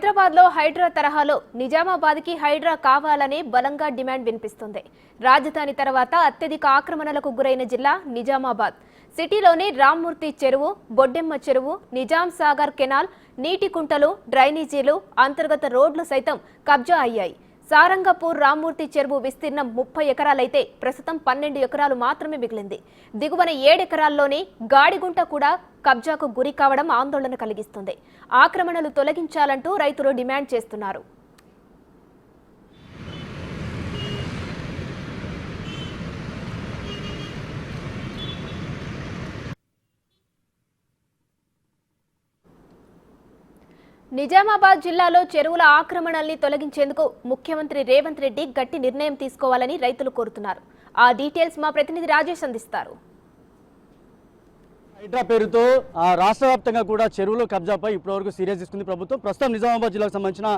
హైదరాబాద్లో హైడ్రా తరహాలో నిజామాబాద్కి హైడ్రా కావాలనే బలంగా డిమాండ్ వినిపిస్తుంది. రాజధాని తర్వాత అత్యధిక ఆక్రమణలకు గురైన జిల్లా నిజామాబాద్. సిటీలోని రామ్మూర్తి చెరువు, బొడ్డెమ్మ చెరువు, నిజాం సాగర్ కెనాల్, నీటి కుంటలు, డ్రైనేజీలు, అంతర్గత రోడ్లు సైతం కబ్జా అయ్యాయి. సారంగపూర్ రామ్మూర్తి చెరువు విస్తీర్ణం 30 ఎకరాలైతే ప్రస్తుతం 12 ఎకరాలు మాత్రమే మిగిలింది. దిగువన 7 ఎకరాల్లోనే గాడిగుంట కూడా కబ్జాకు గురి కావడం ఆందోళన కలిగిస్తుంది. ఆక్రమణలు తొలగించాలంటూ రైతులు డిమాండ్ చేస్తున్నారు. నిజామాబాద్ జిల్లాలో చెరువుల ఆక్రమణల్ని తొలగించేందుకు ముఖ్యమంత్రి రేవంత్ రెడ్డి గట్టి నిర్ణయం తీసుకోవాలని రైతులు కోరుతున్నారు. ఆ డీటెయిల్స్ మా ప్రతినిధి రాజేష్ అందిస్తారు. హైడ్రా పేరుతో రాష్ట్ర వ్యాప్తంగా కూడా చెరువుల కబ్జాపై ఇప్పటివరకు సీరియస్ తీసుకుంది ప్రభుత్వం. ప్రస్తుతం నిజామాబాద్ జిల్లాకు సంబంధించిన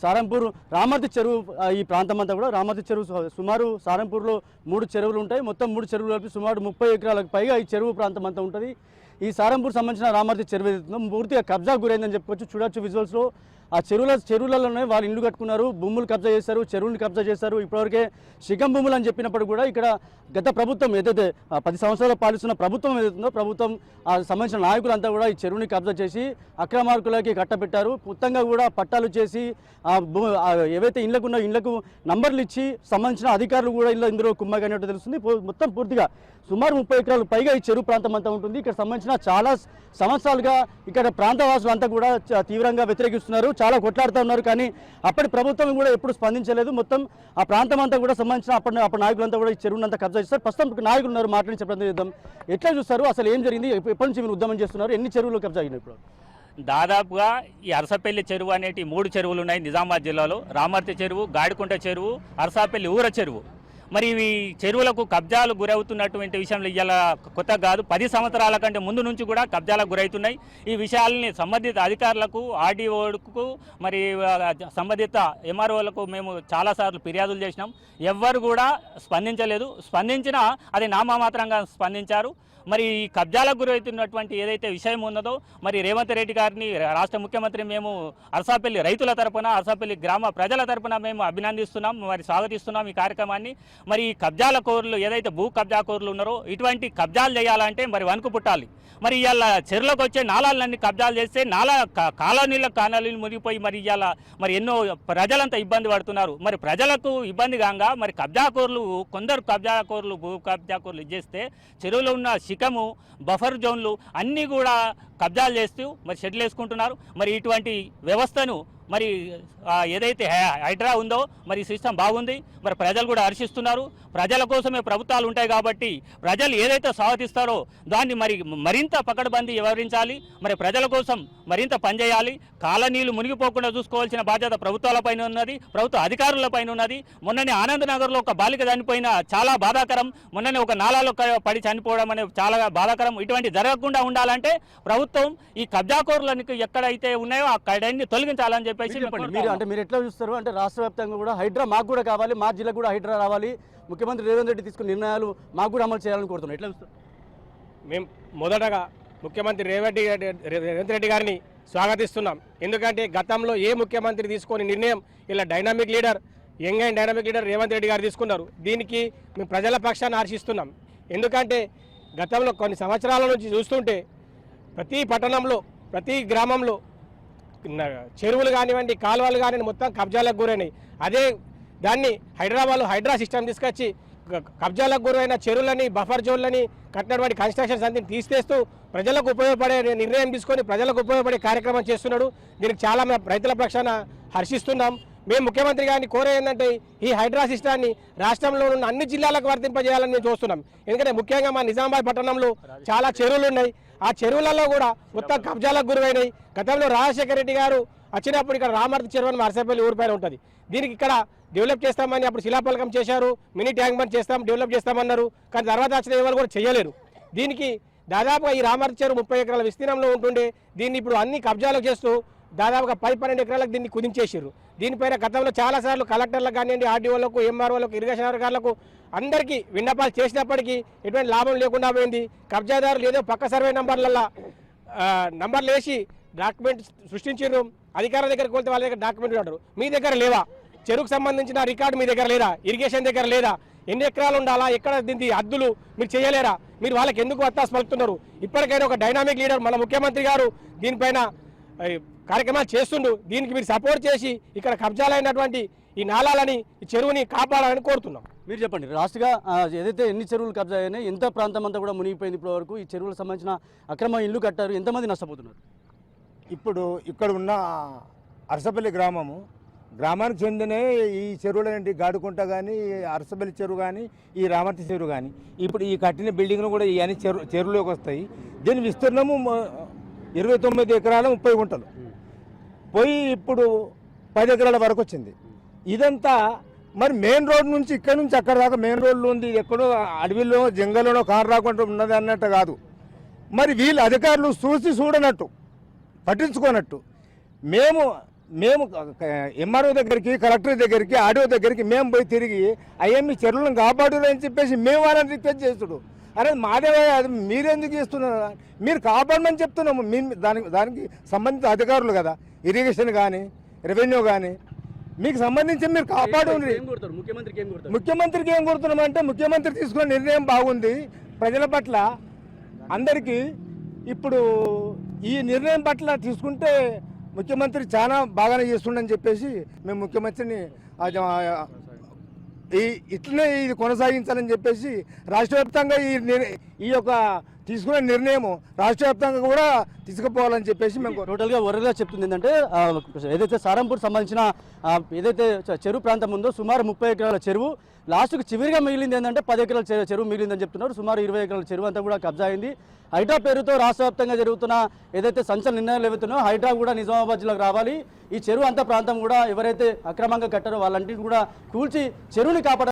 సారంపూర్ రామర్తి చెరువు ఈ ప్రాంతం అంతా కూడా రామర్తి చెరువు సుమారు సారంపూర్లో 3 చెరువులు ఉంటాయి. మొత్తం 3 చెరువులు కలిపి సుమారు 30 ఎకరాలకు పైగా ఈ చెరువు ప్రాంతం అంతా ఉంటుంది. ఈ సారంపూర్ సంబంధించిన రామర్తి చెరువు పూర్తిగా కబ్జా గురైందని చెప్పుకోవచ్చు. చూడొచ్చు విజువల్స్లో ఆ చెరువులలోనే వాళ్ళు ఇల్లు కట్టుకున్నారు, భూములు కబ్జా చేశారు, చెరువుని కబ్జా చేశారు. ఇప్పటివరకే శిఖం భూములు అని చెప్పినప్పుడు కూడా ఇక్కడ గత ప్రభుత్వం ఏదైతే 10 సంవత్సరాలు పాలిస్తున్న ప్రభుత్వం ఏదైతుందో ప్రభుత్వం సంబంధించిన నాయకులంతా కూడా ఈ చెరువుని కబ్జా చేసి అక్రమార్కులకి కట్టబెట్టారు. మొత్తంగా కూడా పట్టాలు చేసి ఏవైతే ఇళ్లకు నంబర్లు ఇచ్చి సంబంధించిన అధికారులు కూడా ఇందులో కుమ్మగైనట్టు తెలుస్తుంది. మొత్తం పూర్తిగా సుమారు 30 ఎకరాలు పైగా ఈ చెరువు ప్రాంతం అంతా ఉంటుంది. ఇక్కడ సంబంధించిన చాలా సంవత్సరాలుగా ఇక్కడ ప్రాంతవాసులు అంతా కూడా తీవ్రంగా వ్యతిరేకిస్తున్నారు, చాలా కొట్లాడుతూ ఉన్నారు. కానీ అప్పటి ప్రభుత్వం కూడా ఎప్పుడు స్పందించలేదు. మొత్తం ఆ ప్రాంతం అంతా కూడా సంబంధించిన అప్పటి నాయకులంతా కూడా ఈ చెరువుని అంతా కబ్జా చేస్తారు. ప్రస్తుతం నాయకులు ఉన్నారు, మాట్లాడి చెప్పడం చేద్దాం. ఎట్లా చూస్తారు, అసలు ఏం జరిగింది, ఎప్పటి నుంచి మీరు ఉద్యమం చేస్తున్నారు, ఎన్ని చెరువులు కబ్జా అయినాయి? ఇప్పుడు దాదాపుగా ఈ అరసపల్లి చెరువు అనేటి 3 చెరువులు ఉన్నాయి నిజామాబాద్ జిల్లాలో. రామర్తి చెరువు, గాడికుంట చెరువు, అరసపల్లి ఊర చెరువు. మరి ఇవి చెరువులకు కబ్జాలు గురవుతున్నటువంటి విషయంలో ఇవాళ కొత్త కాదు, 10 సంవత్సరాల కంటే ముందు నుంచి కూడా కబ్జాలకు గురవుతున్నాయి. ఈ విషయాలని సంబంధిత అధికారులకు, ఆర్డీఓకు, మరి సంబంధిత ఎంఆర్ఓలకు మేము చాలాసార్లు ఫిర్యాదులు చేసినాం. ఎవ్వరు కూడా స్పందించలేదు. స్పందించినా అది నామమాత్రంగా స్పందించారు. మరి ఈ కబ్జాలకు గురవుతున్నటువంటి ఏదైతే విషయం ఉన్నదో మరి రేవంత్ రెడ్డి గారిని రాష్ట్ర ముఖ్యమంత్రి మేము అరసాపల్లి రైతుల తరపున, అరసాపల్లి గ్రామ ప్రజల తరపున మేము అభినందిస్తున్నాం, మరి స్వాగతిస్తున్నాం ఈ కార్యక్రమాన్ని. మరి ఈ కబ్జాల కోరులు ఏదైతే భూ కబ్జా కోరులు ఉన్నారో ఇటువంటి కబ్జాలు చేయాలంటే మరి వణుకు పుట్టాలి. మరి ఇవాళ చెరువులకు వచ్చే నాళాలన్నీ కబ్జాలు చేస్తే కాలనీలు మునిగిపోయి మరి ఇవాళ మరి ఎన్నో ప్రజలంతా ఇబ్బంది పడుతున్నారు. మరి ప్రజలకు ఇబ్బంది కాగా మరి కొందరు కబ్జాకోరులు భూ కబ్జాకోరులు ఇచ్చేస్తే చెరువులో ఉన్న శిఖము, బఫర్ జోన్లు అన్నీ కూడా కబ్జాలు చేస్తూ మరి షెడ్లు వేసుకుంటున్నారు. మరి ఇటువంటి వ్యవస్థను మరి ఏదైతే హైడ్రా ఉందో మరి సిస్టమ్ బాగుంది, మరి ప్రజలు కూడా హర్షిస్తున్నారు. ప్రజల కోసమే ప్రభుత్వాలు ఉంటాయి కాబట్టి ప్రజలు ఏదైతే స్వాగతిస్తారో దాన్ని మరింత పకడ్బందీ వ్యవహరించాలి. మరి ప్రజల కోసం మరింత పనిచేయాలి. కాలనీలు మునిగిపోకుండా చూసుకోవాల్సిన బాధ్యత ప్రభుత్వాలపైన ఉన్నది, ప్రభుత్వ అధికారులపైన ఉన్నది. మొన్ననే ఆనందనగర్లో ఒక బాలిక చనిపోయిన చాలా బాధాకరం. మొన్ననే ఒక నాలాలో పడి చనిపోవడం అనేది చాలా బాధాకరం. ఇటువంటి జరగకుండా ఉండాలంటే ప్రభుత్వం ఈ కబ్జాకోరులకు ఎక్కడైతే ఉన్నాయో అక్కడన్నీ తొలగించాలని చెప్పి మీరు ఎట్లా చూస్తారు? అంటే రాష్ట్ర వ్యాప్తంగా కూడా హైడ్రా మాకు కూడా కావాలి, మా జిల్లా కూడా హైడ్రా రావాలి, ముఖ్యమంత్రి రేవంత్ రెడ్డి తీసుకున్న నిర్ణయాలు మాకు కూడా అమలు చేయాలని కోరుతున్నాం. ఎట్లా చూస్తారు? మేము మొదటగా ముఖ్యమంత్రి రేవంత్ రెడ్డి గారిని స్వాగతిస్తున్నాం. ఎందుకంటే గతంలో ఏ ముఖ్యమంత్రి తీసుకొని నిర్ణయం ఇలా dynamic leader, young and dynamic leader Revanth Reddy గారు తీసుకున్నారు. దీనికి మేము ప్రజల పక్షాన్ని హర్షిస్తున్నాం. ఎందుకంటే గతంలో కొన్ని సంవత్సరాల నుంచి చూస్తుంటే ప్రతి పట్టణంలో, ప్రతి గ్రామంలో చెరువులు కానివ్వండి, కాలువలు కానివ్వండి మొత్తం కబ్జాలకు గురైనాయి. అదే దాన్ని హైడ్రా సిస్టమ్ తీసుకొచ్చి కబ్జాలకు గురైన చెరువులని, బఫర్ జోన్లని, కట్టినటువంటి కన్స్ట్రక్షన్స్ అన్ని తీసేస్తూ ప్రజలకు ఉపయోగపడే నిర్ణయం తీసుకొని ప్రజలకు ఉపయోగపడే కార్యక్రమం చేస్తున్నాడు. దీనికి చాలా రైతుల పక్షాన హర్షిస్తున్నాం. మేము ముఖ్యమంత్రి గారిని కోరే ఏంటంటే ఈ హైడ్రా సిస్టాన్ని రాష్ట్రంలో ఉన్న అన్ని జిల్లాలకు వర్తింపజేయాలని మేము చూస్తున్నాం. ఎందుకంటే ముఖ్యంగా మా నిజామాబాద్ పట్టణంలో చాలా చెరువులు ఉన్నాయి. ఆ చెరువులలో కూడా మొత్తం కబ్జాలకు గురైనాయి. గతంలో రాజశేఖర రెడ్డి గారు వచ్చినప్పుడు ఇక్కడ రామర్తి చెరువు అని అరసపల్లి ఊరి పైన ఉంటుంది. దీనికి ఇక్కడ డెవలప్ చేస్తామని అప్పుడు శిలాఫలకం చేశారు, మినీ ట్యాంక్ బండ్ డెవలప్ చేస్తామన్నారు. కానీ తర్వాత వచ్చిన ఎవరు కూడా చేయలేరు. దీనికి దాదాపుగా ఈ రామర్తి చెరువు 30 ఎకరాల విస్తీర్ణంలో ఉంటుండే దీన్ని ఇప్పుడు అన్ని కబ్జాలు చేస్తూ దాదాపుగా 10-12 ఎకరాలకు దీన్ని కుదించేసారు. దీనిపైన గతంలో చాలాసార్లు కలెక్టర్లకు కానివ్వండి, ఆర్డీఓలకు, ఎంఆర్ఓలకు, ఇరిగేషన్ అధికారులకు అందరికీ విన్నపాలు చేసినప్పటికీ ఎటువంటి లాభం లేకుండా పోయింది. కబ్జాదారులు ఏదో పక్క సర్వే నంబర్లు వేసి డాక్యుమెంట్ సృష్టించారు. అధికారుల దగ్గరికి వెళ్తే వాళ్ళ దగ్గర డాక్యుమెంట్ అంటారు, మీ దగ్గర లేవా? చెరువుకు సంబంధించిన రికార్డు మీ దగ్గర లేదా? ఇరిగేషన్ దగ్గర లేదా? ఎన్ని ఎకరాలు ఉండాలా? ఎక్కడ దీనికి హద్దులు మీరు చేయలేరా? మీరు వాళ్ళకి ఎందుకు వత్తాసు పలుకుతున్నారు? ఇప్పటికైనా ఒక డైనామిక్ లీడర్ మన ముఖ్యమంత్రి గారు దీనిపైన కార్యక్రమాలు చేస్తుండు. దీనికి మీరు సపోర్ట్ చేసి ఇక్కడ కబ్జాలైనటువంటి ఈ నాళాలని, ఈ చెరువుని కాపాడాలని కోరుతున్నాం. మీరు చెప్పండి, రాష్ట్రగా ఏదైతే ఎన్ని చెరువులు కబ్జా అయినాయి, ఎంత ప్రాంతం అంతా కూడా మునిగిపోయింది ఇప్పటి వరకు? ఈ చెరువులకు సంబంధించిన అక్రమ ఇల్లు కట్టారు, ఎంతమంది నష్టపోతున్నారు? ఇప్పుడు ఇక్కడ ఉన్న అరసపల్లి గ్రామానికి చెందిన ఈ చెరువులనేంటి గాడుకుంట కానీ, అరసపల్లి చెరువు కానీ, ఈ రామర్తి చెరువు కానీ, ఇప్పుడు ఈ కట్టిన బిల్డింగ్లు కూడా ఇవన్నీ చెరువులోకి వస్తాయి. దీని విస్తీర్ణము 29 ఎకరాల 30 గుంటలు పోయి ఇప్పుడు 10 ఎకరాల వరకు వచ్చింది. ఇదంతా మరి మెయిన్ రోడ్ నుంచి ఇక్కడ నుంచి అక్కడ దాకా మెయిన్ రోడ్లు ఉంది. ఇది ఎక్కడో అడవిలో జంగల్లోనో కారు రాకుండా ఉన్నది అన్నట్టు కాదు. మరి వీళ్ళు అధికారులు చూడనట్టు, పట్టించుకోనట్టు మేము ఎంఆర్ఓ దగ్గరికి, కలెక్టర్ దగ్గరికి, ఆర్డీఓ దగ్గరికి మేము పోయి తిరిగి అయ్యమ్మి చెరువులను కాపాడు అని చెప్పేసి మేము వాళ్ళని రిక్వెస్ట్ చేస్తుడు. అరే మాదే, అది మీరెందుకు చేస్తున్నారు? మీరు కాపాడమని చెప్తున్నాము. దానికి సంబంధిత అధికారులు కదా, ఇరిగేషన్ కానీ, రెవెన్యూ కానీ, మీకు సంబంధించి మీరు కాపాడు. ముఖ్యమంత్రికి ఏం కోరుతున్నామంటే, ముఖ్యమంత్రి తీసుకున్న నిర్ణయం బాగుంది ప్రజల పట్ల అందరికీ. ఇప్పుడు ఈ నిర్ణయం పట్ల తీసుకుంటే ముఖ్యమంత్రి చాలా బాగానే చేస్తుండని చెప్పేసి మేము ముఖ్యమంత్రిని ఇట్లనే ఇది కొనసాగించాలని చెప్పేసి రాష్ట్ర వ్యాప్తంగా ఈ యొక్క తీసుకునే నిర్ణయం రాష్ట్ర వ్యాప్తంగా కూడా తీసుకుపోవాలని చెప్పేసి మేము టోటల్గా వరదగా చెప్తుంది ఏంటంటే, ఏదైతే సారంపూర్ సంబంధించిన ఏదైతే చెరువు ప్రాంతం ఉందో సుమారు 30 ఎకరాల చెరువు లాస్ట్కి చివరిగా మిగిలింది ఏంటంటే 10 ఎకరాల చెరువు మిగిలిందని చెప్తున్నారు. సుమారు 20 ఎకరాల చెరువు అంతా కూడా కబ్జా అయింది. హైడ్రా పేరుతో రాష్ట్ర వ్యాప్తంగా జరుగుతున్న ఏదైతే సంచలన నిర్ణయాలు ఏవైతున్నాయో హైడ్రా కూడా నిజామాబాద్ జిల్లాకు రావాలి. ఈ చెరువు అంతా ప్రాంతం కూడా ఎవరైతే అక్రమంగా కట్టారో వాళ్ళంటిని కూడా కూల్చి చెరువుని కాపాడాలి.